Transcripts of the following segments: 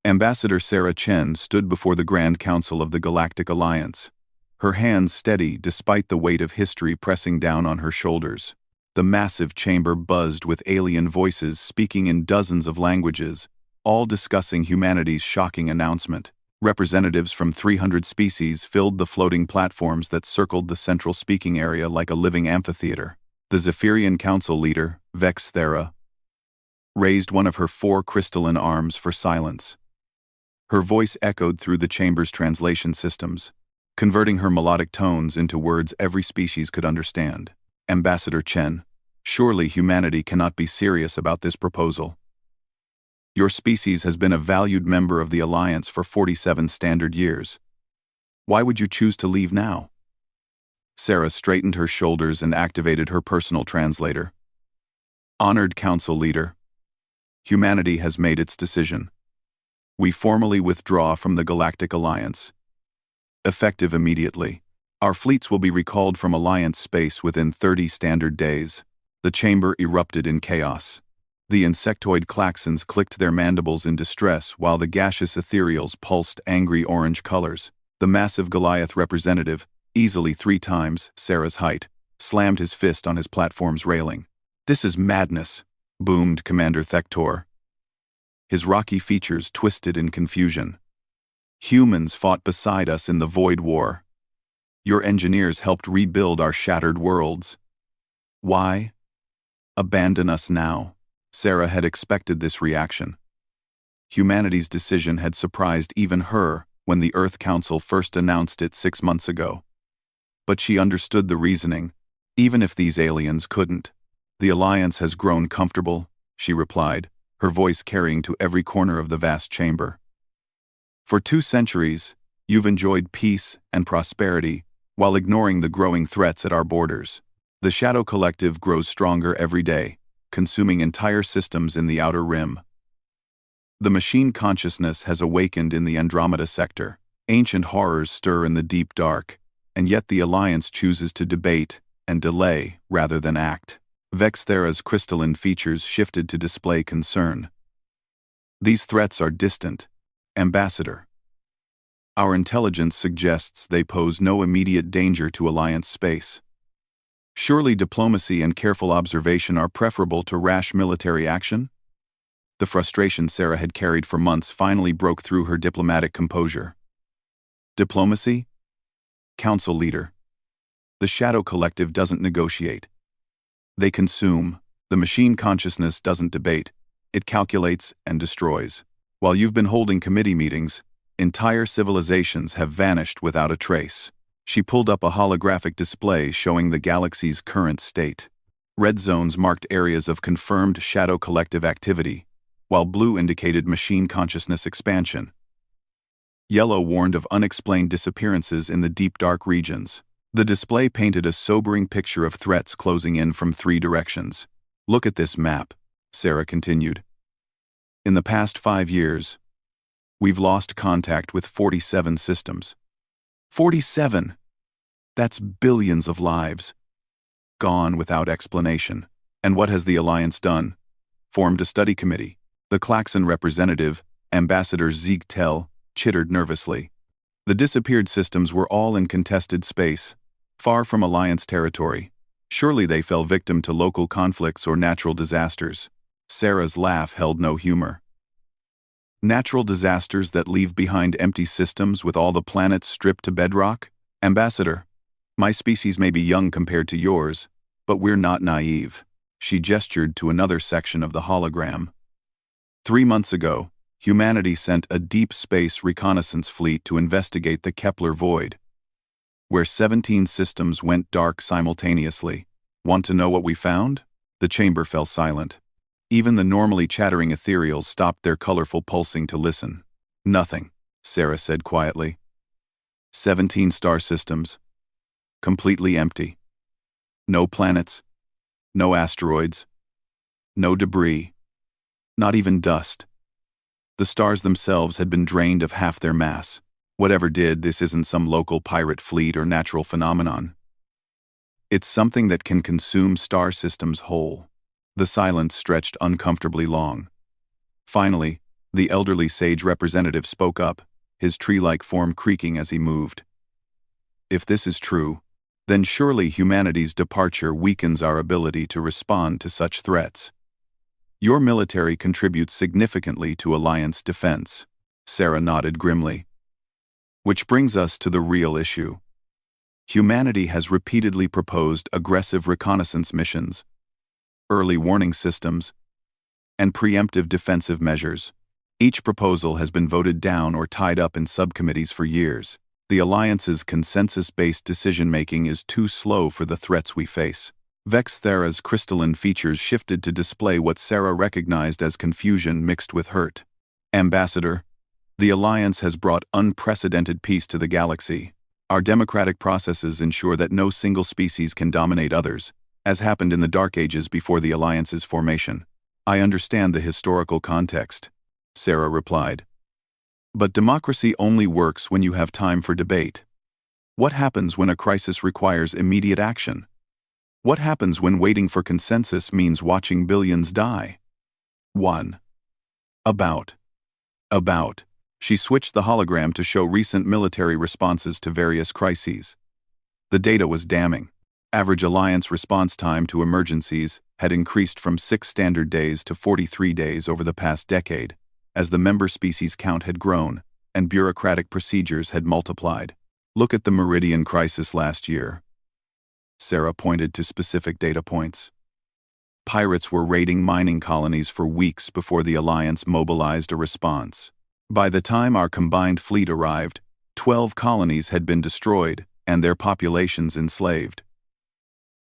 Ambassador Sarah Chen stood before the Grand Council of the Galactic Alliance, her hands steady despite the weight of history pressing down on her shoulders. The massive chamber buzzed with alien voices speaking in dozens of languages, all discussing humanity's shocking announcement. Representatives from 300 species filled the floating platforms that circled the central speaking area like a living amphitheater. The Zephyrian Council leader, Vex Thera, raised one of her 4 crystalline arms for silence. Her voice echoed through the chamber's translation systems, converting her melodic tones into words every species could understand. Ambassador Chen, surely humanity cannot be serious about this proposal. Your species has been a valued member of the Alliance for 47 standard years. Why would you choose to leave now? Sarah straightened her shoulders and activated her personal translator. Honored Council Leader, humanity has made its decision. We formally withdraw from the Galactic Alliance. Effective immediately. Our fleets will be recalled from Alliance space within 30 standard days. The chamber erupted in chaos. The insectoid klaxons clicked their mandibles in distress while the gaseous ethereals pulsed angry orange colors. The massive Goliath representative, easily 3 times Sarah's height, slammed his fist on his platform's railing. This is madness, boomed Commander Thector. His rocky features twisted in confusion. Humans fought beside us in the Void War. Your engineers helped rebuild our shattered worlds. Why abandon us now? Sarah had expected this reaction. Humanity's decision had surprised even her when the Earth Council first announced it 6 months ago. But she understood the reasoning, even if these aliens couldn't. The Alliance has grown comfortable, she replied, her voice carrying to every corner of the vast chamber. For 2 centuries, you've enjoyed peace and prosperity while ignoring the growing threats at our borders. The Shadow Collective grows stronger every day, consuming entire systems in the Outer Rim. The machine consciousness has awakened in the Andromeda sector. Ancient horrors stir in the deep dark, and yet the Alliance chooses to debate and delay rather than act. Vex Thera's crystalline features shifted to display concern. These threats are distant, Ambassador. Our intelligence suggests they pose no immediate danger to Alliance space. Surely diplomacy and careful observation are preferable to rash military action? The frustration Sarah had carried for months finally broke through her diplomatic composure. Diplomacy? Council Leader. The Shadow Collective doesn't negotiate. They consume. The machine consciousness doesn't debate. It calculates and destroys. While you've been holding committee meetings, entire civilizations have vanished without a trace. She pulled up a holographic display showing the galaxy's current state. Red zones marked areas of confirmed Shadow Collective activity, while blue indicated machine consciousness expansion. Yellow warned of unexplained disappearances in the deep dark regions. The display painted a sobering picture of threats closing in from 3 directions. Look at this map, Sarah continued. In the past 5 years, we've lost contact with 47 systems. 47! That's billions of lives. Gone without explanation. And what has the Alliance done? Formed a study committee. The Klaxon representative, Ambassador Ziegtel, chittered nervously. The disappeared systems were all in contested space, far from Alliance territory. Surely they fell victim to local conflicts or natural disasters. Sarah's laugh held no humor. Natural disasters that leave behind empty systems with all the planets stripped to bedrock? Ambassador, my species may be young compared to yours, but we're not naive. She gestured to another section of the hologram. 3 months ago, humanity sent a deep space reconnaissance fleet to investigate the Kepler void, where 17 systems went dark simultaneously. Want to know what we found? The chamber fell silent. Even the normally chattering ethereals stopped their colorful pulsing to listen. Nothing, Sarah said quietly. 17 star systems. Completely empty. No planets. No asteroids. No debris. Not even dust. The stars themselves had been drained of half their mass. Whatever did, this isn't some local pirate fleet or natural phenomenon. It's something that can consume star systems whole. The silence stretched uncomfortably long. Finally, The elderly sage representative spoke up, his tree-like form creaking as he moved. If this is true, then surely humanity's departure weakens our ability to respond to such threats. Your military contributes significantly to Alliance defense, Sarah nodded grimly. Which brings us to the real issue. Humanity has repeatedly proposed aggressive reconnaissance missions, early warning systems, and preemptive defensive measures. Each proposal has been voted down or tied up in subcommittees for years. The Alliance's consensus-based decision-making is too slow for the threats we face. Vex Thera's crystalline features shifted to display what Sarah recognized as confusion mixed with hurt. Ambassador, the Alliance has brought unprecedented peace to the galaxy. Our democratic processes ensure that no single species can dominate others, as happened in the Dark Ages before the Alliance's formation. I understand the historical context, Sarah replied. But democracy only works when you have time for debate. What happens when a crisis requires immediate action? What happens when waiting for consensus means watching billions die? 1. About. She switched the hologram to show recent military responses to various crises. The data was damning. Average Alliance response time to emergencies had increased from 6 standard days to 43 days over the past decade, as the member species count had grown and bureaucratic procedures had multiplied. Look at the Meridian crisis last year. Sarah pointed to specific data points. Pirates were raiding mining colonies for weeks before the Alliance mobilized a response. By the time our combined fleet arrived, 12 colonies had been destroyed and their populations enslaved.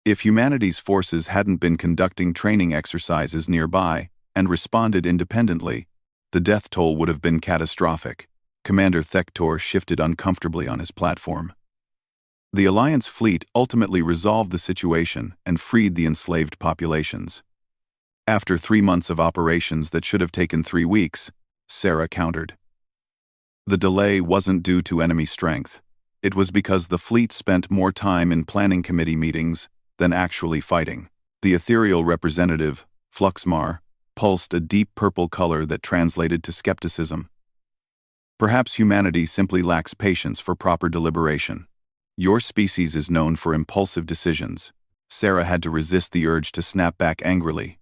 If humanity's forces hadn't been conducting training exercises nearby and responded independently, the death toll would have been catastrophic. Commander Thector shifted uncomfortably on his platform. The Alliance fleet ultimately resolved the situation and freed the enslaved populations. After 3 months of operations that should have taken 3 weeks, Sarah countered. The delay wasn't due to enemy strength. It was because the fleet spent more time in planning committee meetings than actually fighting. The ethereal representative, Fluxmar, pulsed a deep purple color that translated to skepticism. Perhaps humanity simply lacks patience for proper deliberation. Your species is known for impulsive decisions. Sarah had to resist the urge to snap back angrily.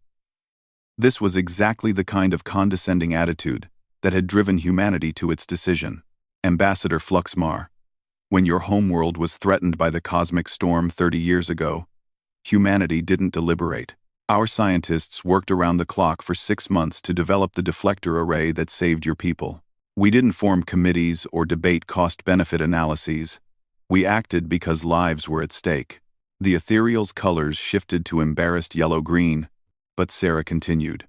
This was exactly the kind of condescending attitude that had driven humanity to its decision. Ambassador Fluxmar, when your homeworld was threatened by the cosmic storm 30 years ago, humanity didn't deliberate. Our scientists worked around the clock for 6 months to develop the deflector array that saved your people. We didn't form committees or debate cost-benefit analyses. We acted because lives were at stake. The ethereal's colors shifted to embarrassed yellow-green, but Sarah continued.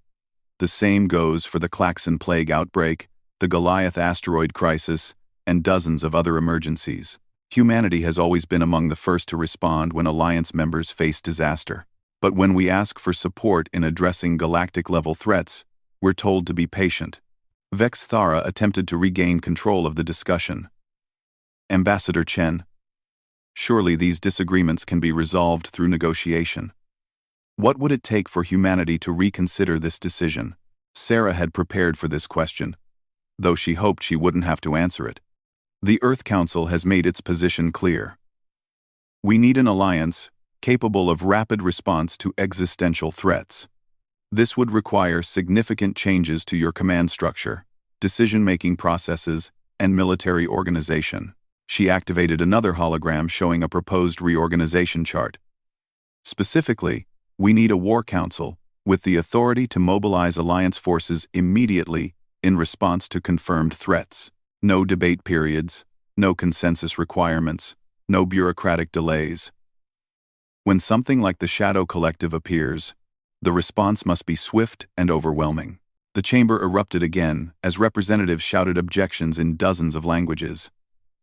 The same goes for the Klaxon plague outbreak, the Goliath asteroid crisis, and dozens of other emergencies. Humanity has always been among the first to respond when Alliance members face disaster. But when we ask for support in addressing galactic-level threats, we're told to be patient. Vex Thara attempted to regain control of the discussion. Ambassador Chen, surely these disagreements can be resolved through negotiation. What would it take for humanity to reconsider this decision? Sarah had prepared for this question, though she hoped she wouldn't have to answer it. The Earth Council has made its position clear. We need an alliance capable of rapid response to existential threats. This would require significant changes to your command structure, decision-making processes, and military organization. She activated another hologram showing a proposed reorganization chart. Specifically, we need a war council with the authority to mobilize Alliance forces immediately in response to confirmed threats. No debate periods, no consensus requirements, no bureaucratic delays. When something like the Shadow Collective appears, the response must be swift and overwhelming. The chamber erupted again as representatives shouted objections in dozens of languages.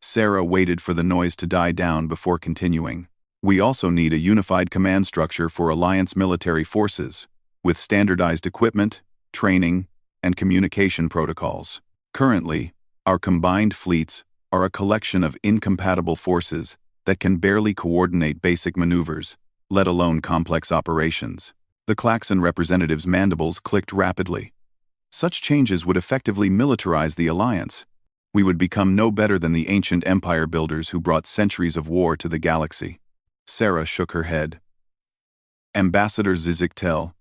Sarah waited for the noise to die down before continuing. We also need a unified command structure for Alliance military forces, with standardized equipment, training, and communication protocols. Currently, our combined fleets are a collection of incompatible forces that can barely coordinate basic maneuvers, let alone complex operations. The Klaxon representative's mandibles clicked rapidly. Such changes would effectively militarize the alliance. We would become no better than the ancient empire builders who brought centuries of war to the galaxy. Sarah shook her head. Ambassador Ziziktel,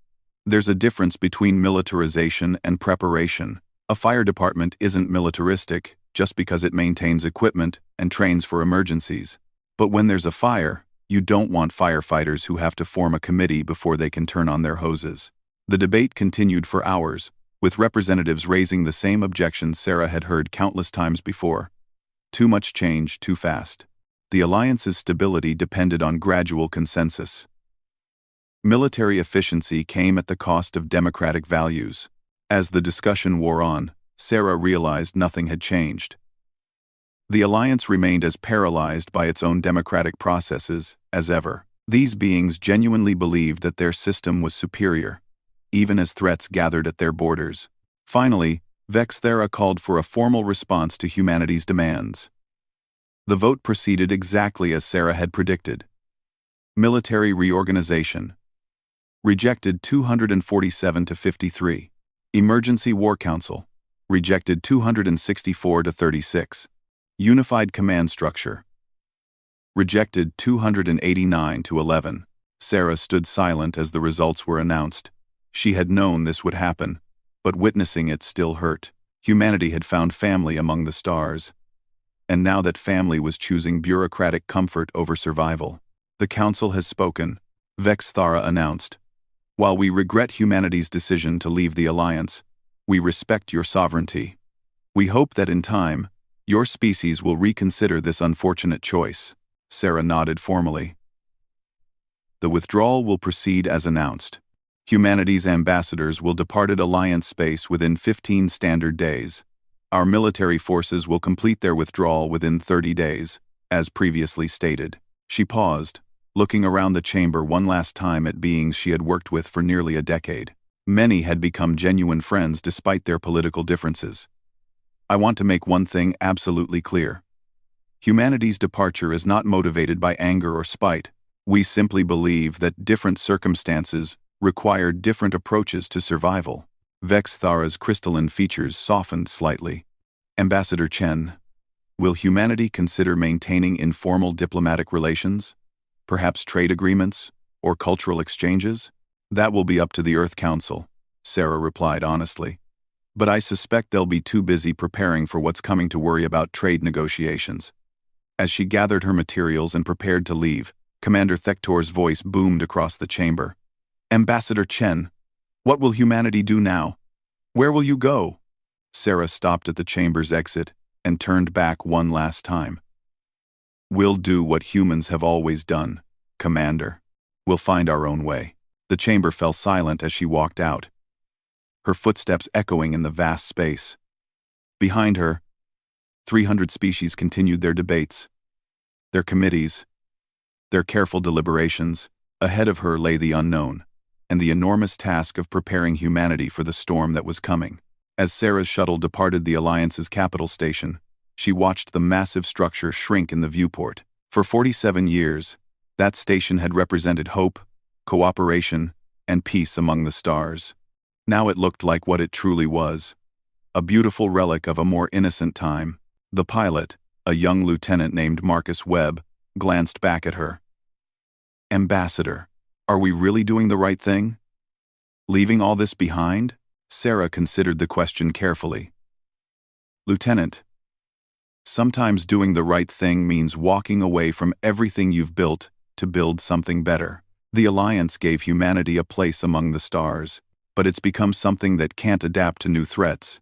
there's a difference between militarization and preparation. A fire department isn't militaristic just because it maintains equipment and trains for emergencies. But when there's a fire, you don't want firefighters who have to form a committee before they can turn on their hoses. The debate continued for hours, with representatives raising the same objections Sarah had heard countless times before. Too much change, too fast. The alliance's stability depended on gradual consensus. Military efficiency came at the cost of democratic values. As the discussion wore on, Sarah realized nothing had changed. The alliance remained as paralyzed by its own democratic processes as ever. These beings genuinely believed that their system was superior, even as threats gathered at their borders. Finally, Vexthera called for a formal response to humanity's demands. The vote proceeded exactly as Sarah had predicted. Military reorganization. Rejected 247 to 53. Emergency War Council. Rejected 264 to 36. Unified command structure. Rejected 289 to 11. Sarah stood silent as the results were announced. She had known this would happen, but witnessing it still hurt. Humanity had found family among the stars. And now that family was choosing bureaucratic comfort over survival. The Council has spoken, Vexthara announced. While we regret humanity's decision to leave the Alliance, we respect your sovereignty. We hope that in time, your species will reconsider this unfortunate choice. Sarah nodded formally. The withdrawal will proceed as announced. Humanity's ambassadors will depart Alliance space within 15 standard days. Our military forces will complete their withdrawal within 30 days, as previously stated. She paused, looking around the chamber one last time at beings she had worked with for nearly a decade. Many had become genuine friends despite their political differences. I want to make one thing absolutely clear. Humanity's departure is not motivated by anger or spite. We simply believe that different circumstances require different approaches to survival. Vexthara's crystalline features softened slightly. Ambassador Chen, will humanity consider maintaining informal diplomatic relations? Perhaps trade agreements or cultural exchanges? That will be up to the Earth Council, Sarah replied honestly. But I suspect they'll be too busy preparing for what's coming to worry about trade negotiations. As she gathered her materials and prepared to leave, Commander Thector's voice boomed across the chamber. Ambassador Chen, what will humanity do now? Where will you go? Sarah stopped at the chamber's exit and turned back one last time. We'll do what humans have always done, Commander. We'll find our own way. The chamber fell silent as she walked out, her footsteps echoing in the vast space. Behind her, 300 species continued their debates, their committees, their careful deliberations. Ahead of her lay the unknown, and the enormous task of preparing humanity for the storm that was coming. As Sarah's shuttle departed the Alliance's capital station, she watched the massive structure shrink in the viewport. For 47 years, that station had represented hope, cooperation, and peace among the stars. Now it looked like what it truly was, a beautiful relic of a more innocent time. The pilot, a young lieutenant named Marcus Webb, glanced back at her. Ambassador, are we really doing the right thing? Leaving all this behind? Sarah considered the question carefully. Lieutenant, sometimes doing the right thing means walking away from everything you've built to build something better. The Alliance gave humanity a place among the stars, but it's become something that can't adapt to new threats.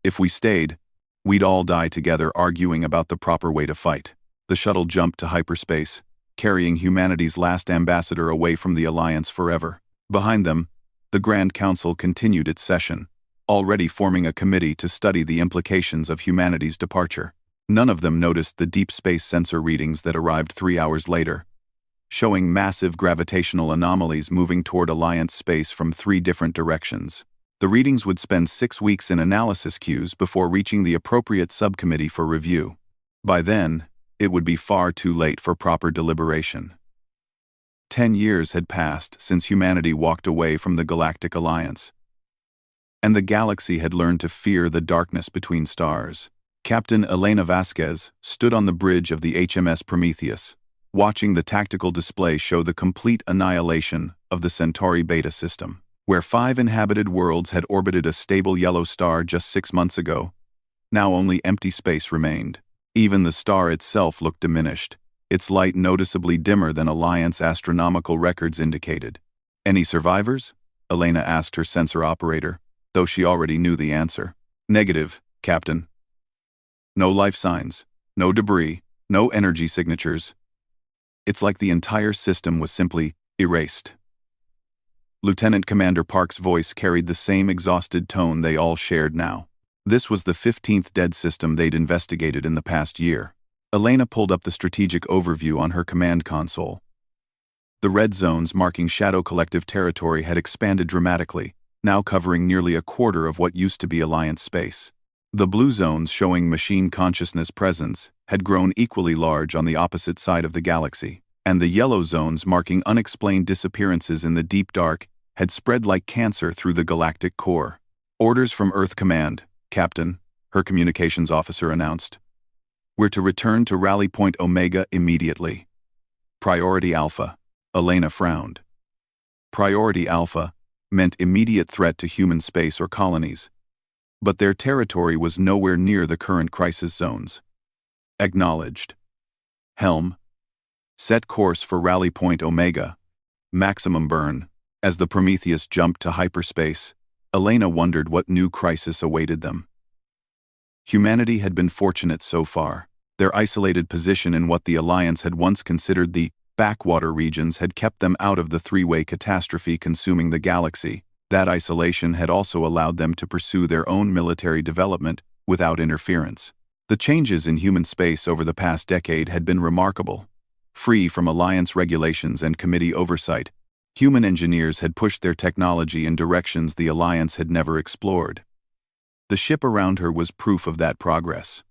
If we stayed, we'd all die together arguing about the proper way to fight. The shuttle jumped to hyperspace, carrying humanity's last ambassador away from the Alliance forever. Behind them, the Grand Council continued its session, already forming a committee to study the implications of humanity's departure. None of them noticed the deep space sensor readings that arrived 3 hours later, showing massive gravitational anomalies moving toward Alliance space from 3 different directions. The readings would spend 6 weeks in analysis queues before reaching the appropriate subcommittee for review. By then, it would be far too late for proper deliberation. 10 years had passed since humanity walked away from the Galactic Alliance. and the galaxy had learned to fear the darkness between stars. Captain Elena Vasquez stood on the bridge of the HMS Prometheus, watching the tactical display show the complete annihilation of the Centauri Beta system. Where 5 inhabited worlds had orbited a stable yellow star just 6 months ago, now only empty space remained. Even the star itself looked diminished, its light noticeably dimmer than Alliance astronomical records indicated. "Any survivors?" Elena asked her sensor operator, though she already knew the answer. "Negative, Captain. No life signs, no debris, no energy signatures. It's like the entire system was simply erased." Lieutenant Commander Park's voice carried the same exhausted tone they all shared now. This was the 15th dead system they'd investigated in the past year. Elena pulled up the strategic overview on her command console. The red zones marking Shadow Collective territory had expanded dramatically, now covering nearly a quarter of what used to be Alliance space. The blue zones showing machine consciousness presence had grown equally large on the opposite side of the galaxy, and the yellow zones marking unexplained disappearances in the deep dark had spread like cancer through the galactic core. "Orders from Earth Command, Captain," her communications officer announced. "We're to return to Rally Point Omega immediately. Priority Alpha." Elena frowned. Priority Alpha meant immediate threat to human space or colonies, but their territory was nowhere near the current crisis zones. "Acknowledged. Helm. Set course for Rally Point Omega. Maximum burn." As the Prometheus jumped to hyperspace, Elena wondered what new crisis awaited them. Humanity had been fortunate so far. Their isolated position in what the Alliance had once considered the backwater regions had kept them out of the three-way catastrophe consuming the galaxy. That isolation had also allowed them to pursue their own military development without interference. The changes in human space over the past decade had been remarkable. Free from Alliance regulations and committee oversight, human engineers had pushed their technology in directions the Alliance had never explored. The ship around her was proof of that progress.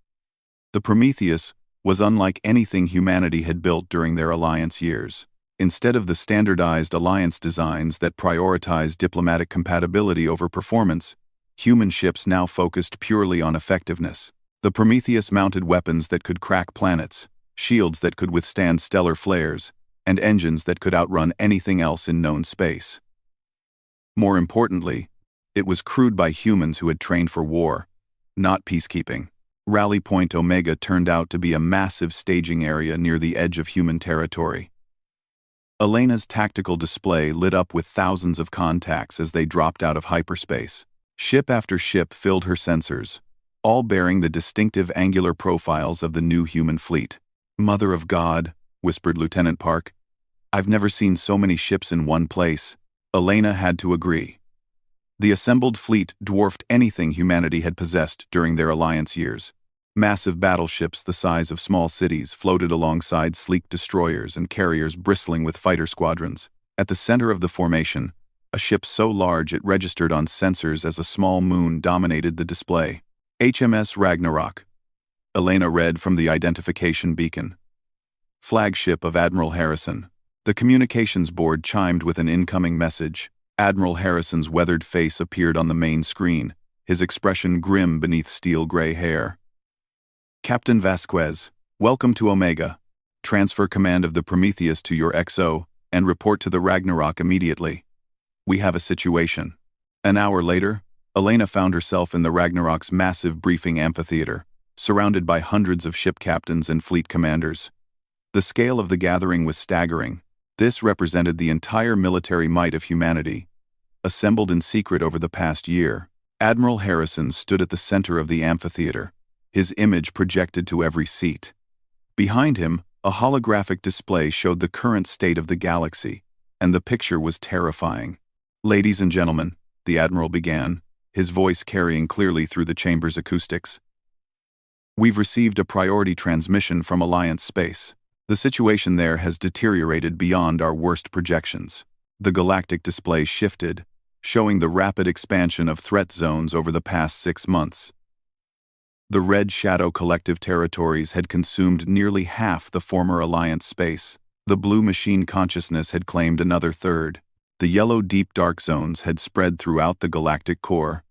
The Prometheus was unlike anything humanity had built during their Alliance years. Instead of the standardized Alliance designs that prioritized diplomatic compatibility over performance, human ships now focused purely on effectiveness. The Prometheus mounted weapons that could crack planets, shields that could withstand stellar flares, and engines that could outrun anything else in known space. More importantly, it was crewed by humans who had trained for war, not peacekeeping. Rally Point Omega turned out to be a massive staging area near the edge of human territory. Elena's tactical display lit up with thousands of contacts as they dropped out of hyperspace. Ship after ship filled her sensors, all bearing the distinctive angular profiles of the new human fleet. "Mother of God," whispered Lieutenant Park. "I've never seen so many ships in one place." Elena had to agree. The assembled fleet dwarfed anything humanity had possessed during their Alliance years. Massive battleships the size of small cities floated alongside sleek destroyers and carriers bristling with fighter squadrons. At the center of the formation, a ship so large it registered on sensors as a small moon dominated the display. HMS Ragnarok. Elena read from the identification beacon. Flagship of Admiral Harrison. The communications board chimed with an incoming message. Admiral Harrison's weathered face appeared on the main screen, his expression grim beneath steel-gray hair. "Captain Vasquez, welcome to Omega. Transfer command of the Prometheus to your XO, and report to the Ragnarok immediately. We have a situation." An hour later, Elena found herself in the Ragnarok's massive briefing amphitheater, surrounded by hundreds of ship captains and fleet commanders. The scale of the gathering was staggering. This represented the entire military might of humanity, assembled in secret over the past year. Admiral Harrison stood at the center of the amphitheater, his image projected to every seat. Behind him, a holographic display showed the current state of the galaxy, and the picture was terrifying. "Ladies and gentlemen," the Admiral began, his voice carrying clearly through the chamber's acoustics. "We've received a priority transmission from Alliance Space. The situation there has deteriorated beyond our worst projections." The galactic display shifted, showing the rapid expansion of threat zones over the past 6 months. The red Shadow Collective territories had consumed nearly half the former Alliance space. The blue machine consciousness had claimed another third. The yellow deep dark zones had spread throughout the galactic core.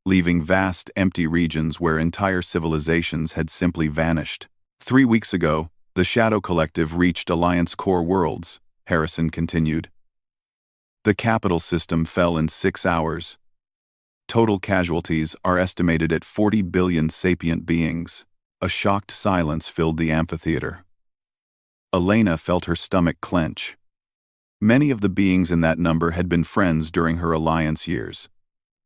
leaving vast, empty regions where entire civilizations had simply vanished. 3 weeks ago, the Shadow Collective reached Alliance core worlds, Harrison continued. The capital system fell in 6 hours. Total casualties are estimated at 40 billion sapient beings. A shocked silence filled the amphitheater. Elena felt her stomach clench. Many of the beings in that number had been friends during her Alliance years.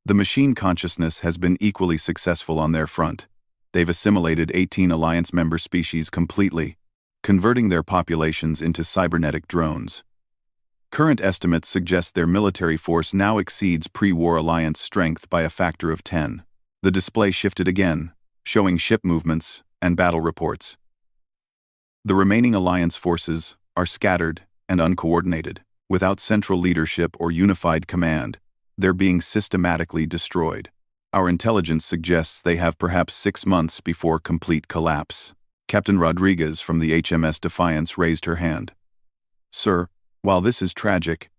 The machine consciousness has been equally successful on their front. They've assimilated 18 Alliance member species completely, converting their populations into cybernetic drones. Current estimates suggest their military force now exceeds pre-war Alliance strength by a factor of 10. The display shifted again, showing ship movements and battle reports. The remaining Alliance forces are scattered and uncoordinated. Without central leadership or unified command, they're being systematically destroyed. Our intelligence suggests they have perhaps 6 months before complete collapse. Captain Rodriguez from the HMS Defiance raised her hand. Sir, while this is tragic,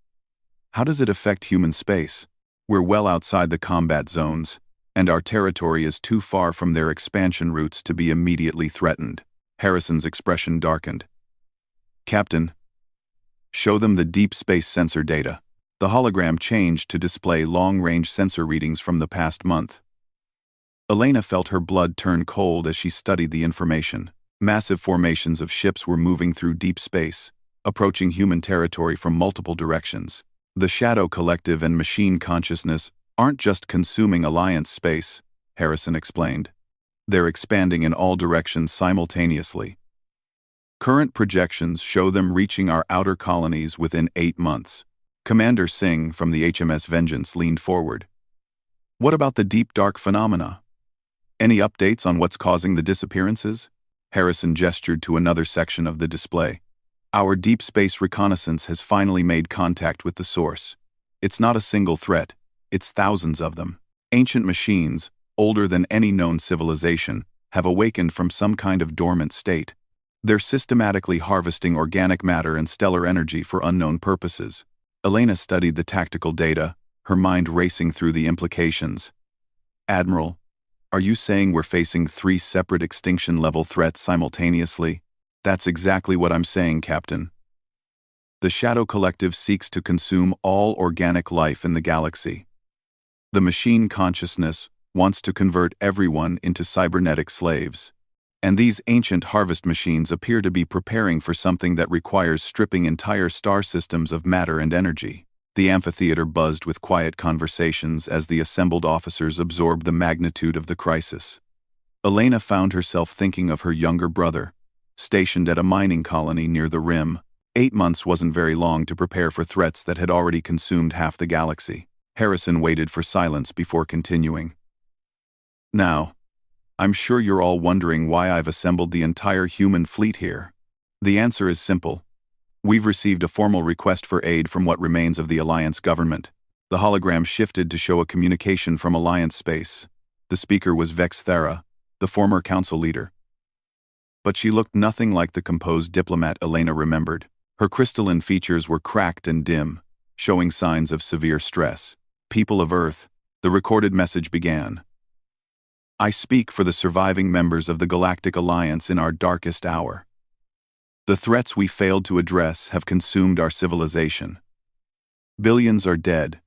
how does it affect human space? We're well outside the combat zones, and our territory is too far from their expansion routes to be immediately threatened. Harrison's expression darkened. Captain, show them the deep space sensor data. The hologram changed to display long-range sensor readings from the past month. Elena felt her blood turn cold as she studied the information. Massive formations of ships were moving through deep space, approaching human territory from multiple directions. The Shadow Collective and machine consciousness aren't just consuming Alliance space, Harrison explained. They're expanding in all directions simultaneously. Current projections show them reaching our outer colonies within 8 months. Commander Singh from the HMS Vengeance leaned forward. What about the deep dark phenomena? Any updates on what's causing the disappearances? Harrison gestured to another section of the display. Our deep space reconnaissance has finally made contact with the source. It's not a single threat, it's thousands of them. Ancient machines, older than any known civilization, have awakened from some kind of dormant state. They're systematically harvesting organic matter and stellar energy for unknown purposes. Elena studied the tactical data, her mind racing through the implications. Admiral, are you saying we're facing 3 separate extinction-level threats simultaneously? That's exactly what I'm saying, Captain. The Shadow Collective seeks to consume all organic life in the galaxy. The machine consciousness wants to convert everyone into cybernetic slaves. And these ancient harvest machines appear to be preparing for something that requires stripping entire star systems of matter and energy. The amphitheater buzzed with quiet conversations as the assembled officers absorbed the magnitude of the crisis. Elena found herself thinking of her younger brother, stationed at a mining colony near the rim. 8 months wasn't very long to prepare for threats that had already consumed half the galaxy. Harrison waited for silence before continuing. Now, I'm sure you're all wondering why I've assembled the entire human fleet here. The answer is simple. We've received a formal request for aid from what remains of the Alliance government. The hologram shifted to show a communication from Alliance space. The speaker was Vex Thera, the former council leader. But she looked nothing like the composed diplomat Elena remembered. Her crystalline features were cracked and dim, showing signs of severe stress. People of Earth, the recorded message began. I speak for the surviving members of the Galactic Alliance in our darkest hour. The threats we failed to address have consumed our civilization. Billions are dead,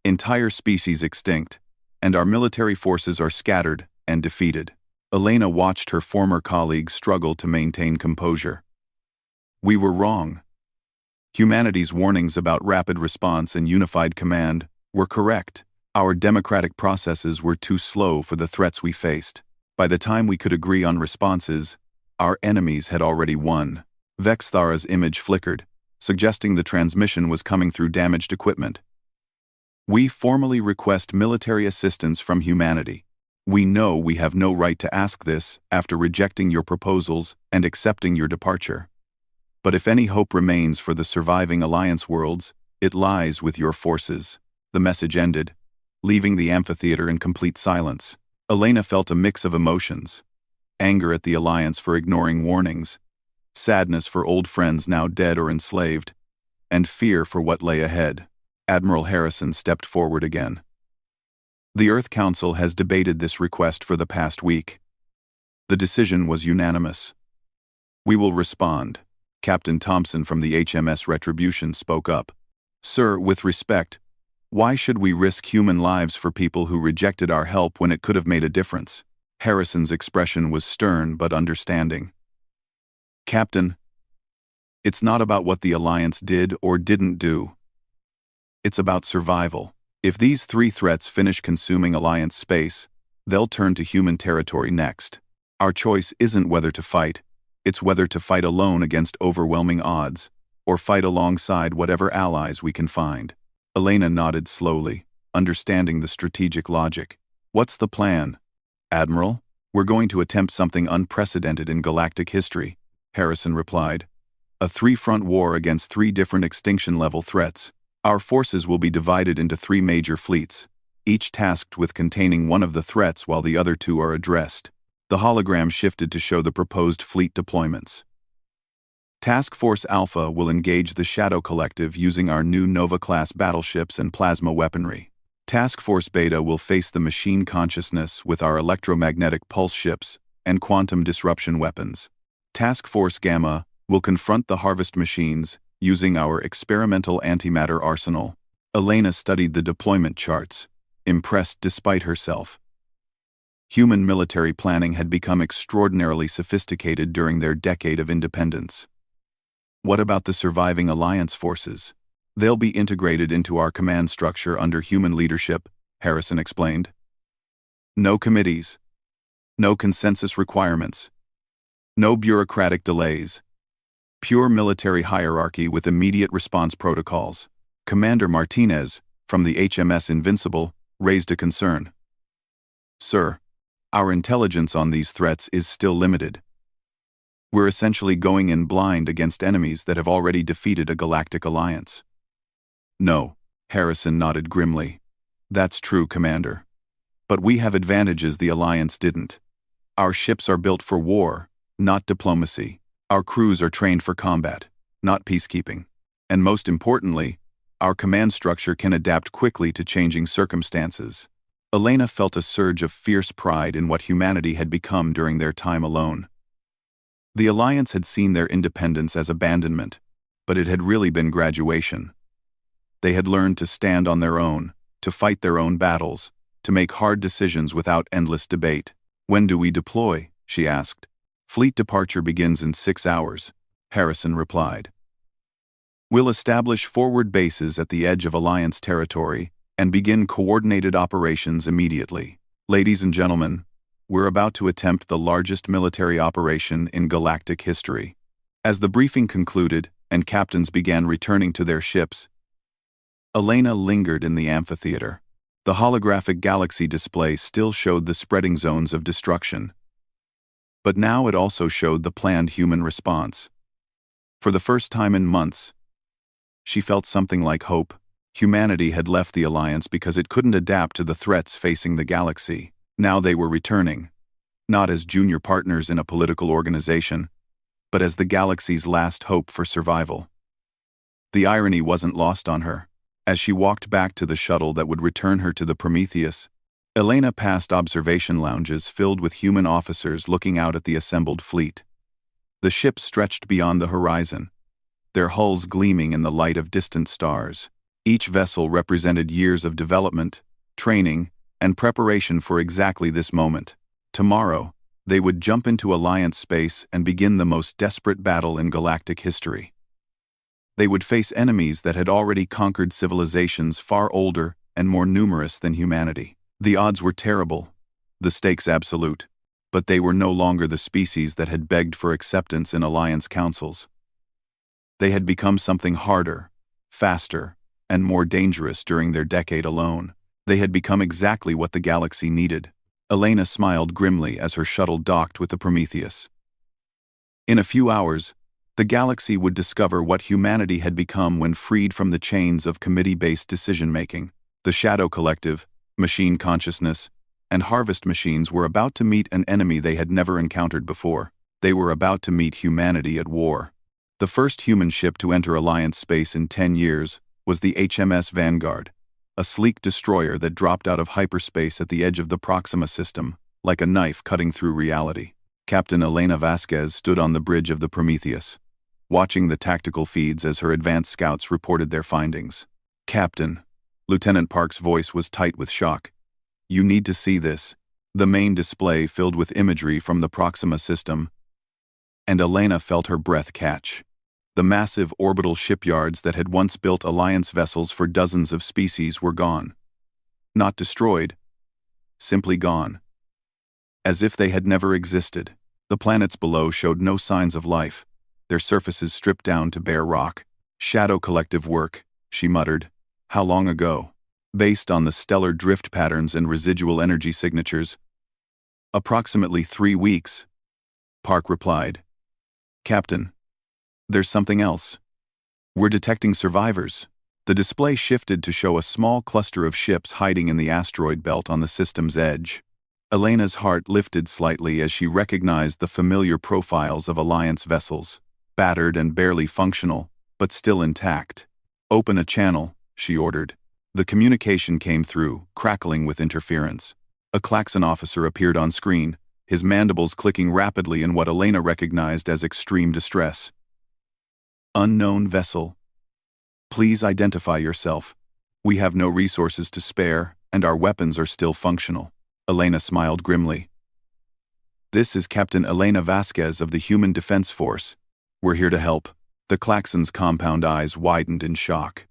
entire species extinct, and our military forces are scattered and defeated. Elena watched her former colleagues struggle to maintain composure. We were wrong. Humanity's warnings about rapid response and unified command were correct. Our democratic processes were too slow for the threats we faced. By the time we could agree on responses, our enemies had already won. Vex Thara's image flickered, suggesting the transmission was coming through damaged equipment. We formally request military assistance from humanity. We know we have no right to ask this after rejecting your proposals and accepting your departure. But if any hope remains for the surviving Alliance worlds, it lies with your forces. The message ended, leaving the amphitheater in complete silence. Elena felt a mix of emotions: anger at the Alliance for ignoring warnings, sadness for old friends now dead or enslaved, and fear for what lay ahead. Admiral Harrison stepped forward again. The Earth Council has debated this request for the past week. The decision was unanimous. We will respond. Captain Thompson from the HMS Retribution spoke up. Sir, with respect, why should we risk human lives for people who rejected our help when it could have made a difference? Harrison's expression was stern but understanding. Captain, it's not about what the Alliance did or didn't do. It's about survival. If these three threats finish consuming Alliance space, they'll turn to human territory next. Our choice isn't whether to fight, it's whether to fight alone against overwhelming odds, or fight alongside whatever allies we can find. Elena nodded slowly, understanding the strategic logic. What's the plan? Admiral, we're going to attempt something unprecedented in galactic history, Harrison replied. A three-front war against three different extinction-level threats. Our forces will be divided into three major fleets, each tasked with containing one of the threats while the other two are addressed. The hologram shifted to show the proposed fleet deployments. Task Force Alpha will engage the Shadow Collective using our new Nova-class battleships and plasma weaponry. Task Force Beta will face the machine consciousness with our electromagnetic pulse ships and quantum disruption weapons. Task Force Gamma will confront the harvest machines using our experimental antimatter arsenal. Elena studied the deployment charts, impressed despite herself. Human military planning had become extraordinarily sophisticated during their decade of independence. What about the surviving Alliance forces? They'll be integrated into our command structure under human leadership, Harrison explained. No committees. No consensus requirements. No bureaucratic delays. Pure military hierarchy with immediate response protocols. Commander Martinez, from the HMS Invincible, raised a concern. Sir, our intelligence on these threats is still limited. We're essentially going in blind against enemies that have already defeated a galactic alliance. No, Harrison nodded grimly. That's true, Commander. But we have advantages the Alliance didn't. Our ships are built for war, not diplomacy. Our crews are trained for combat, not peacekeeping. And most importantly, our command structure can adapt quickly to changing circumstances. Elena felt a surge of fierce pride in what humanity had become during their time alone. The Alliance had seen their independence as abandonment, but it had really been graduation. They had learned to stand on their own, to fight their own battles, to make hard decisions without endless debate. When do we deploy? She asked. Fleet departure begins in 6 hours, Harrison replied. We'll establish forward bases at the edge of Alliance territory and begin coordinated operations immediately. Ladies and gentlemen, we're about to attempt the largest military operation in galactic history. As the briefing concluded and captains began returning to their ships, Elena lingered in the amphitheater. The holographic galaxy display still showed the spreading zones of destruction. But now it also showed the planned human response. For the first time in months, she felt something like hope. Humanity had left the Alliance because it couldn't adapt to the threats facing the galaxy. Now they were returning, not as junior partners in a political organization, but as the galaxy's last hope for survival. The irony wasn't lost on her. As she walked back to the shuttle that would return her to the Prometheus, Elena passed observation lounges filled with human officers looking out at the assembled fleet. The ships stretched beyond the horizon, their hulls gleaming in the light of distant stars. Each vessel represented years of development, training, and preparation for exactly this moment. Tomorrow, they would jump into Alliance space and begin the most desperate battle in galactic history. They would face enemies that had already conquered civilizations far older and more numerous than humanity. The odds were terrible, the stakes absolute, but they were no longer the species that had begged for acceptance in Alliance councils. They had become something harder, faster, and more dangerous during their decade alone. They had become exactly what the galaxy needed. Elena smiled grimly as her shuttle docked with the Prometheus. In a few hours, the galaxy would discover what humanity had become when freed from the chains of committee-based decision-making. The Shadow Collective, machine consciousness, and harvest machines were about to meet an enemy they had never encountered before. They were about to meet humanity at war. The first human ship to enter Alliance space in 10 years was the HMS Vanguard, a sleek destroyer that dropped out of hyperspace at the edge of the Proxima system, like a knife cutting through reality. Captain Elena Vasquez stood on the bridge of the Prometheus, watching the tactical feeds as her advanced scouts reported their findings. "Captain," Lieutenant Park's voice was tight with shock. "You need to see this." The main display filled with imagery from the Proxima system, and Elena felt her breath catch. The massive orbital shipyards that had once built Alliance vessels for dozens of species were gone. Not destroyed, simply gone. As if they had never existed. The planets below showed no signs of life, their surfaces stripped down to bare rock. "Shadow Collective work," she muttered. "How long ago?" "Based on the stellar drift patterns and residual energy signatures." "Approximately 3 weeks," Park replied. "Captain, there's something else. We're detecting survivors." The display shifted to show a small cluster of ships hiding in the asteroid belt on the system's edge. Elena's heart lifted slightly as she recognized the familiar profiles of Alliance vessels, battered and barely functional, but still intact. "Open a channel," she ordered. The communication came through, crackling with interference. A Klaxon officer appeared on screen, his mandibles clicking rapidly in what Elena recognized as extreme distress. "Unknown vessel. Please identify yourself. We have no resources to spare, and our weapons are still functional." Elena smiled grimly. "This is Captain Elena Vasquez of the Human Defense Force. We're here to help." The Klaxon's compound eyes widened in shock.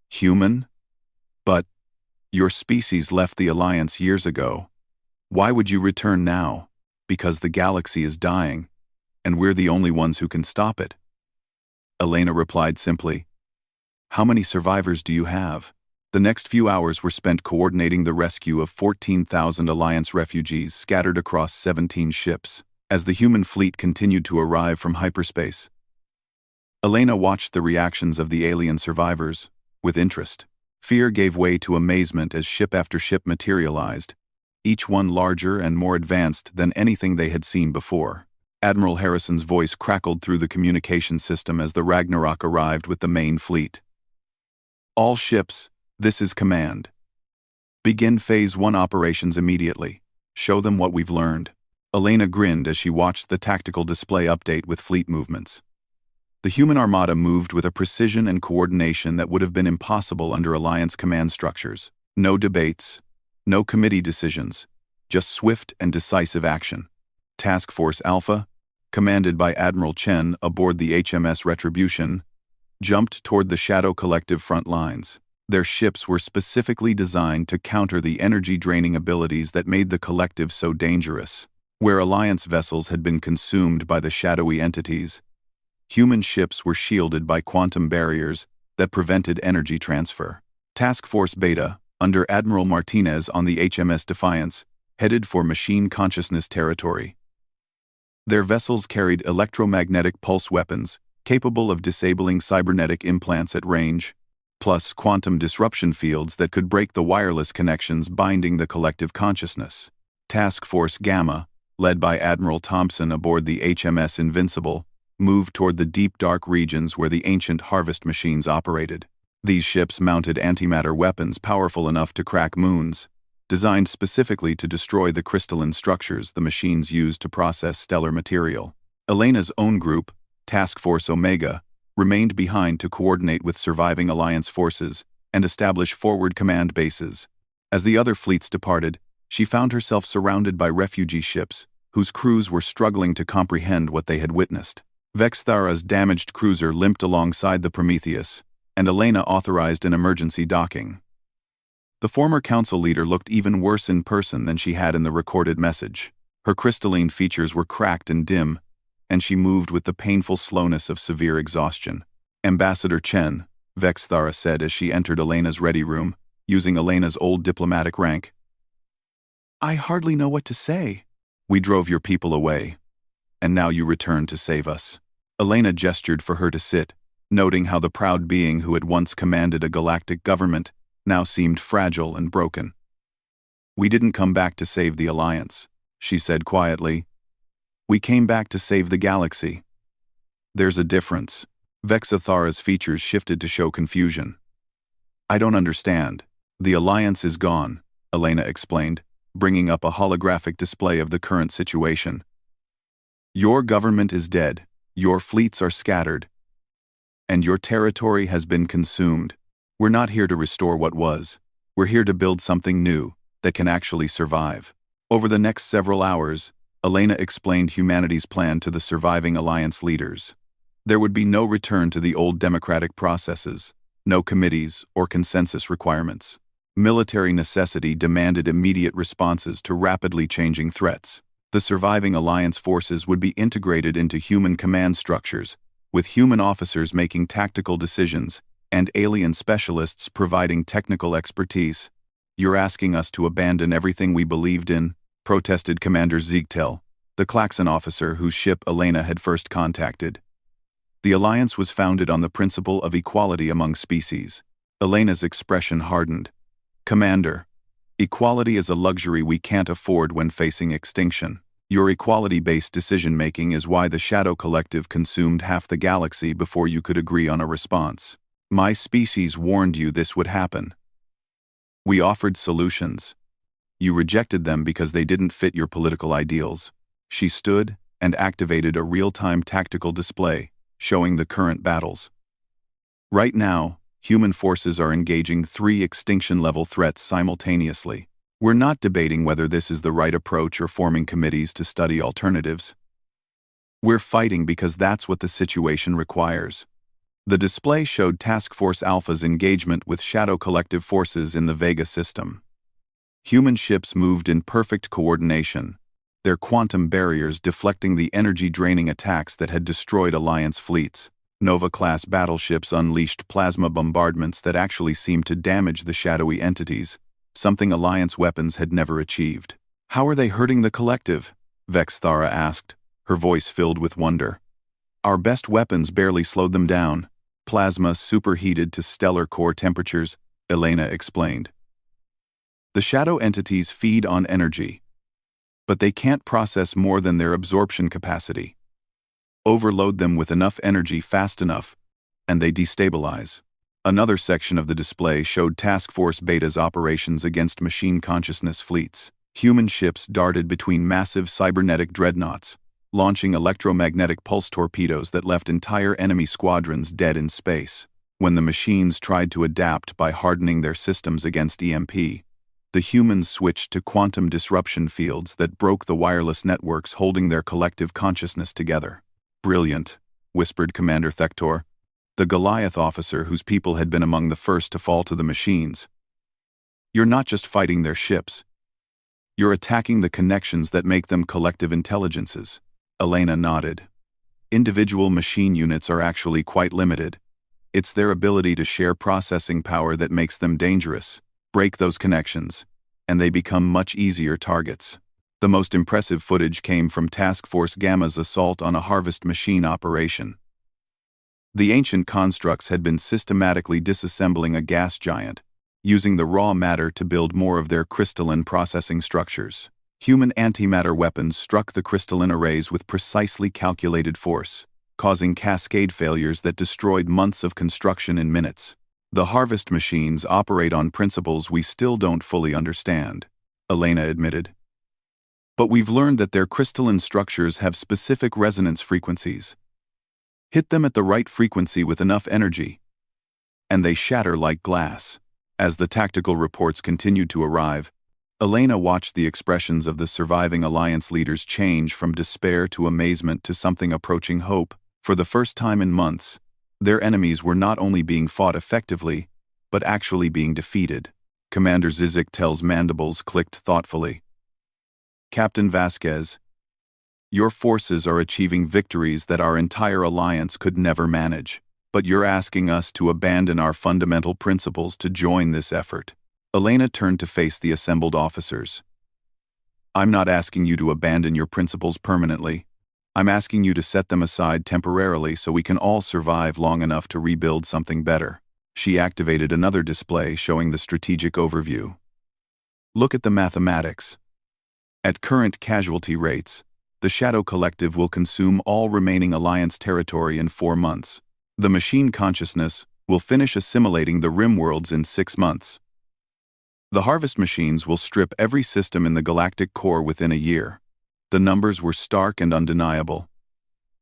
"Human? But your species left the Alliance years ago. Why would you return now?" "Because the galaxy is dying, and we're the only ones who can stop it." Elena replied simply. "How many survivors do you have?" The next few hours were spent coordinating the rescue of 14,000 Alliance refugees scattered across 17 ships. As the human fleet continued to arrive from hyperspace, Elena watched the reactions of the alien survivors with interest. Fear gave way to amazement as ship after ship materialized, each one larger and more advanced than anything they had seen before. Admiral Harrison's voice crackled through the communication system as the Ragnarok arrived with the main fleet. "All ships, this is command. Begin Phase 1 operations immediately. Show them what we've learned." Elena grinned as she watched the tactical display update with fleet movements. The human armada moved with a precision and coordination that would have been impossible under Alliance command structures. No debates, no committee decisions, just swift and decisive action. Task Force Alpha, commanded by Admiral Chen aboard the HMS Retribution, jumped toward the Shadow Collective front lines. Their ships were specifically designed to counter the energy-draining abilities that made the Collective so dangerous. Where Alliance vessels had been consumed by the shadowy entities, human ships were shielded by quantum barriers that prevented energy transfer. Task Force Beta, under Admiral Martinez on the HMS Defiance, headed for machine consciousness territory. Their vessels carried electromagnetic pulse weapons capable of disabling cybernetic implants at range, plus quantum disruption fields that could break the wireless connections binding the collective consciousness. Task Force Gamma, led by Admiral Thompson aboard the HMS Invincible, moved toward the deep dark regions where the ancient harvest machines operated. These ships mounted antimatter weapons powerful enough to crack moons, designed specifically to destroy the crystalline structures the machines used to process stellar material. Elena's own group, Task Force Omega, remained behind to coordinate with surviving Alliance forces and establish forward command bases. As the other fleets departed, she found herself surrounded by refugee ships, whose crews were struggling to comprehend what they had witnessed. Vexthara's damaged cruiser limped alongside the Prometheus, and Elena authorized an emergency docking. The former council leader looked even worse in person than she had in the recorded message. Her crystalline features were cracked and dim, and she moved with the painful slowness of severe exhaustion. "Ambassador Chen," Vexthara said as she entered Elena's ready room, using Elena's old diplomatic rank. "I hardly know what to say. We drove your people away, and now you return to save us." Elena gestured for her to sit, noting how the proud being who had once commanded a galactic government now seemed fragile and broken. "We didn't come back to save the Alliance," she said quietly. "We came back to save the galaxy." "There's a difference." Vexthara's features shifted to show confusion. "I don't understand." The Alliance is gone, Elena explained, bringing up a holographic display of the current situation. Your government is dead, your fleets are scattered, and your territory has been consumed. We're not here to restore what was. We're here to build something new that can actually survive. Over the next several hours, Elena explained humanity's plan to the surviving Alliance leaders. There would be no return to the old democratic processes, no committees or consensus requirements. Military necessity demanded immediate responses to rapidly changing threats. The surviving Alliance forces would be integrated into human command structures, with human officers making tactical decisions and alien specialists providing technical expertise. You're asking us to abandon everything we believed in, protested Commander Ziegtel, the Klaxon officer whose ship Elena had first contacted. The Alliance was founded on the principle of equality among species. Elena's expression hardened. Commander, equality is a luxury we can't afford when facing extinction. Your equality-based decision-making is why the Shadow Collective consumed half the galaxy before you could agree on a response. My species warned you this would happen. We offered solutions. You rejected them because they didn't fit your political ideals. She stood and activated a real-time tactical display, showing the current battles. Right now, human forces are engaging 3 extinction-level threats simultaneously. We're not debating whether this is the right approach or forming committees to study alternatives. We're fighting because that's what the situation requires. The display showed Task Force Alpha's engagement with Shadow Collective forces in the Vega system. Human ships moved in perfect coordination, their quantum barriers deflecting the energy-draining attacks that had destroyed Alliance fleets. Nova-class battleships unleashed plasma bombardments that actually seemed to damage the shadowy entities, something Alliance weapons had never achieved. How are they hurting the Collective? Vexthara asked, her voice filled with wonder. Our best weapons barely slowed them down. Plasma superheated to stellar core temperatures, Elena explained. The shadow entities feed on energy, but they can't process more than their absorption capacity. Overload them with enough energy fast enough, and they destabilize. Another section of the display showed Task Force Beta's operations against machine consciousness fleets. Human ships darted between massive cybernetic dreadnoughts, launching electromagnetic pulse torpedoes that left entire enemy squadrons dead in space. When the machines tried to adapt by hardening their systems against EMP, the humans switched to quantum disruption fields that broke the wireless networks holding their collective consciousness together. Brilliant, whispered Commander Thector, the Goliath officer whose people had been among the first to fall to the machines. You're not just fighting their ships. You're attacking the connections that make them collective intelligences. Elena nodded. Individual machine units are actually quite limited. It's their ability to share processing power that makes them dangerous. Break those connections, and they become much easier targets. The most impressive footage came from Task Force Gamma's assault on a harvest machine operation. The ancient constructs had been systematically disassembling a gas giant, using the raw matter to build more of their crystalline processing structures. Human antimatter weapons struck the crystalline arrays with precisely calculated force, causing cascade failures that destroyed months of construction in minutes. The harvest machines operate on principles we still don't fully understand, Elena admitted. But we've learned that their crystalline structures have specific resonance frequencies. Hit them at the right frequency with enough energy, and they shatter like glass. As the tactical reports continued to arrive, Elena watched the expressions of the surviving Alliance leaders change from despair to amazement to something approaching hope. For the first time in months, their enemies were not only being fought effectively, but actually being defeated. Commander Ziziktel's mandibles clicked thoughtfully. Captain Vasquez, your forces are achieving victories that our entire alliance could never manage, but you're asking us to abandon our fundamental principles to join this effort. Elena turned to face the assembled officers. I'm not asking you to abandon your principles permanently. I'm asking you to set them aside temporarily so we can all survive long enough to rebuild something better. She activated another display showing the strategic overview. Look at the mathematics. At current casualty rates, the Shadow Collective will consume all remaining Alliance territory in 4 months. The machine consciousness will finish assimilating the rim worlds in 6 months. The harvest machines will strip every system in the galactic core within a year. The numbers were stark and undeniable.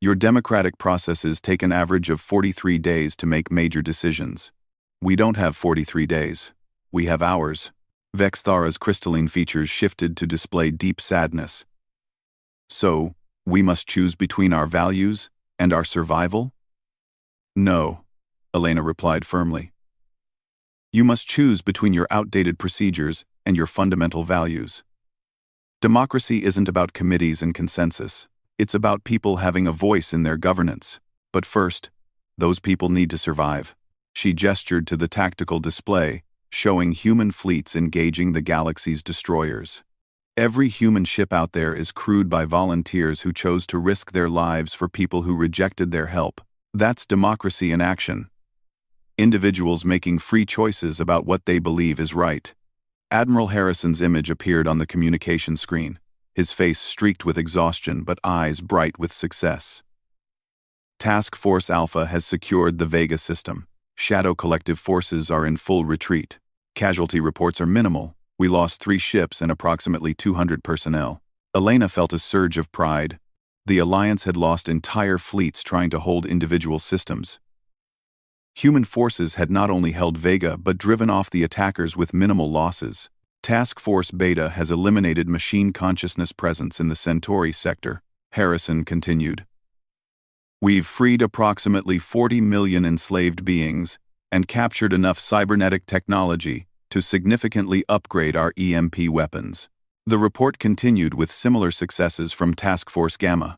Your democratic processes take an average of 43 days to make major decisions. We don't have 43 days. We have hours. Vexthara's crystalline features shifted to display deep sadness. So, we must choose between our values and our survival? No, Elena replied firmly. You must choose between your outdated procedures and your fundamental values. Democracy isn't about committees and consensus. It's about people having a voice in their governance. But first, those people need to survive. She gestured to the tactical display, showing human fleets engaging the galaxy's destroyers. Every human ship out there is crewed by volunteers who chose to risk their lives for people who rejected their help. That's democracy in action. Individuals making free choices about what they believe is right. Admiral Harrison's image appeared on the communication screen, his face streaked with exhaustion but eyes bright with success. Task Force Alpha has secured the Vega system. Shadow Collective forces are in full retreat. Casualty reports are minimal. We lost 3 ships and approximately 200 personnel. Elena felt a surge of pride. The Alliance had lost entire fleets trying to hold individual systems. Human forces had not only held Vega but driven off the attackers with minimal losses. Task Force Beta has eliminated machine consciousness presence in the Centauri sector, Harrison continued. We've freed approximately 40 million enslaved beings and captured enough cybernetic technology to significantly upgrade our EMP weapons. The report continued with similar successes from Task Force Gamma.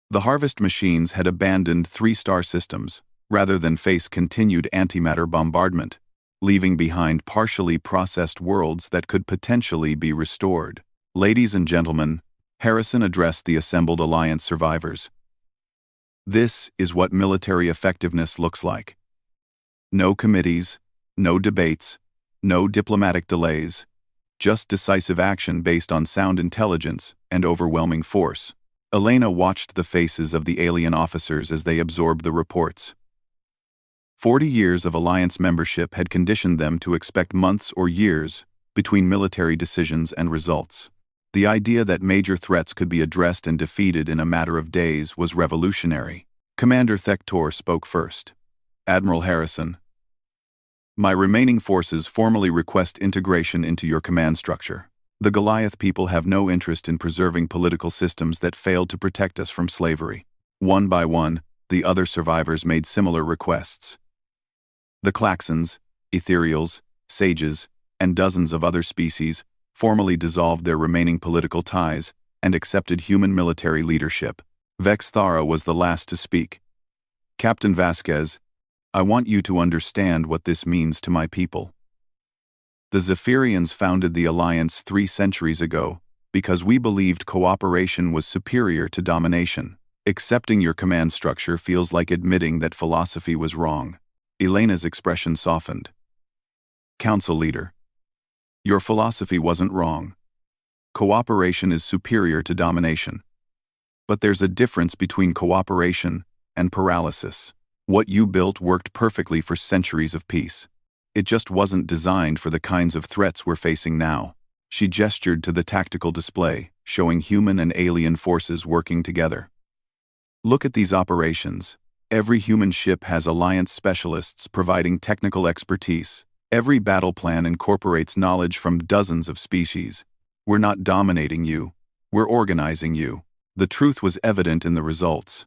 The harvest machines had abandoned 3-star systems, rather than face continued antimatter bombardment, leaving behind partially processed worlds that could potentially be restored. Ladies and gentlemen, Harrison addressed the assembled Alliance survivors. This is what military effectiveness looks like. No committees, no debates, no diplomatic delays, just decisive action based on sound intelligence and overwhelming force. Elena watched the faces of the alien officers as they absorbed the reports. 40 years of Alliance membership had conditioned them to expect months or years between military decisions and results. The idea that major threats could be addressed and defeated in a matter of days was revolutionary. Commander Thector spoke first. Admiral Harrison, my remaining forces formally request integration into your command structure. The Goliath people have no interest in preserving political systems that failed to protect us from slavery. One by one, the other survivors made similar requests. The Klaxons, Ethereals, Sages, and dozens of other species formally dissolved their remaining political ties and accepted human military leadership. Vexthara was the last to speak. Captain Vasquez, I want you to understand what this means to my people. The Zephyrians founded the Alliance 3 centuries ago because we believed cooperation was superior to domination. Accepting your command structure feels like admitting that philosophy was wrong. Elena's expression softened. Council leader, your philosophy wasn't wrong. Cooperation is superior to domination. But there's a difference between cooperation and paralysis. What you built worked perfectly for centuries of peace. It just wasn't designed for the kinds of threats we're facing now. She gestured to the tactical display, showing human and alien forces working together. Look at these operations. Every human ship has Alliance specialists providing technical expertise. Every battle plan incorporates knowledge from dozens of species. We're not dominating you. We're organizing you. The truth was evident in the results.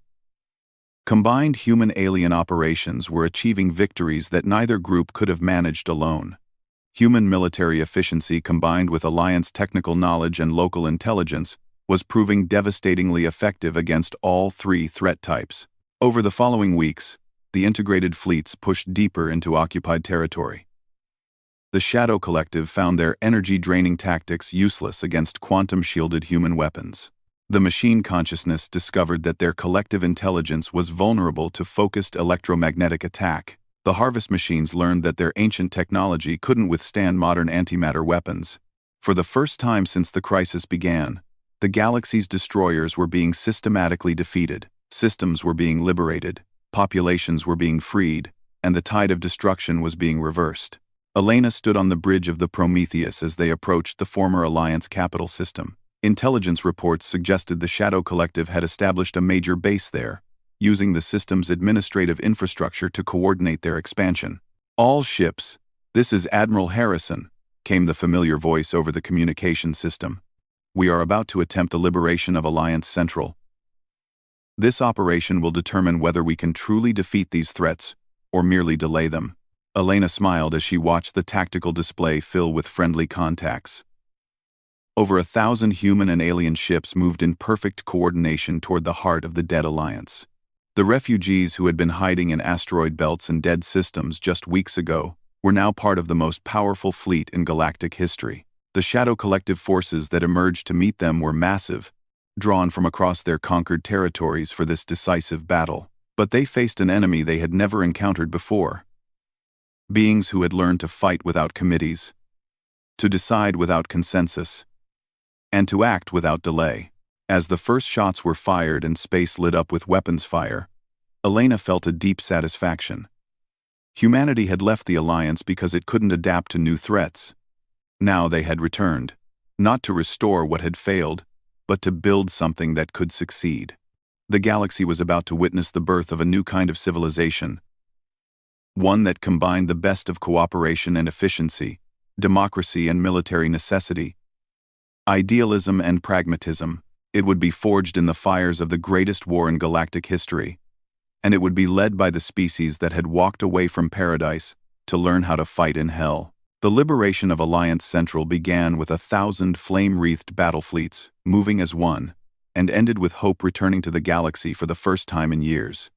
Combined human-alien operations were achieving victories that neither group could have managed alone. Human military efficiency combined with Alliance technical knowledge and local intelligence was proving devastatingly effective against all 3 threat types. Over the following weeks, the integrated fleets pushed deeper into occupied territory. The Shadow Collective found their energy-draining tactics useless against quantum-shielded human weapons. The machine consciousness discovered that their collective intelligence was vulnerable to focused electromagnetic attack. The harvest machines learned that their ancient technology couldn't withstand modern antimatter weapons. For the first time since the crisis began, the galaxy's destroyers were being systematically defeated. Systems were being liberated, populations were being freed, and the tide of destruction was being reversed. Elena stood on the bridge of the Prometheus as they approached the former Alliance capital system. Intelligence reports suggested the Shadow Collective had established a major base there, using the system's administrative infrastructure to coordinate their expansion. "All ships, this is Admiral Harrison," came the familiar voice over the communication system. "We are about to attempt the liberation of Alliance Central. This operation will determine whether we can truly defeat these threats or merely delay them." Elena smiled as she watched the tactical display fill with friendly contacts. Over 1,000 human and alien ships moved in perfect coordination toward the heart of the dead Alliance. The refugees who had been hiding in asteroid belts and dead systems just weeks ago were now part of the most powerful fleet in galactic history. The Shadow Collective forces that emerged to meet them were massive, drawn from across their conquered territories for this decisive battle. But they faced an enemy they had never encountered before. Beings who had learned to fight without committees, to decide without consensus, and to act without delay. As the first shots were fired and space lit up with weapons fire, Elena felt a deep satisfaction. Humanity had left the Alliance because it couldn't adapt to new threats. Now they had returned, not to restore what had failed, but to build something that could succeed. The galaxy was about to witness the birth of a new kind of civilization, one that combined the best of cooperation and efficiency, democracy and military necessity, idealism and pragmatism. It would be forged in the fires of the greatest war in galactic history, and it would be led by the species that had walked away from paradise to learn how to fight in hell. The liberation of Alliance Central began with 1,000 flame-wreathed battlefleets moving as one, and ended with hope returning to the galaxy for the first time in years.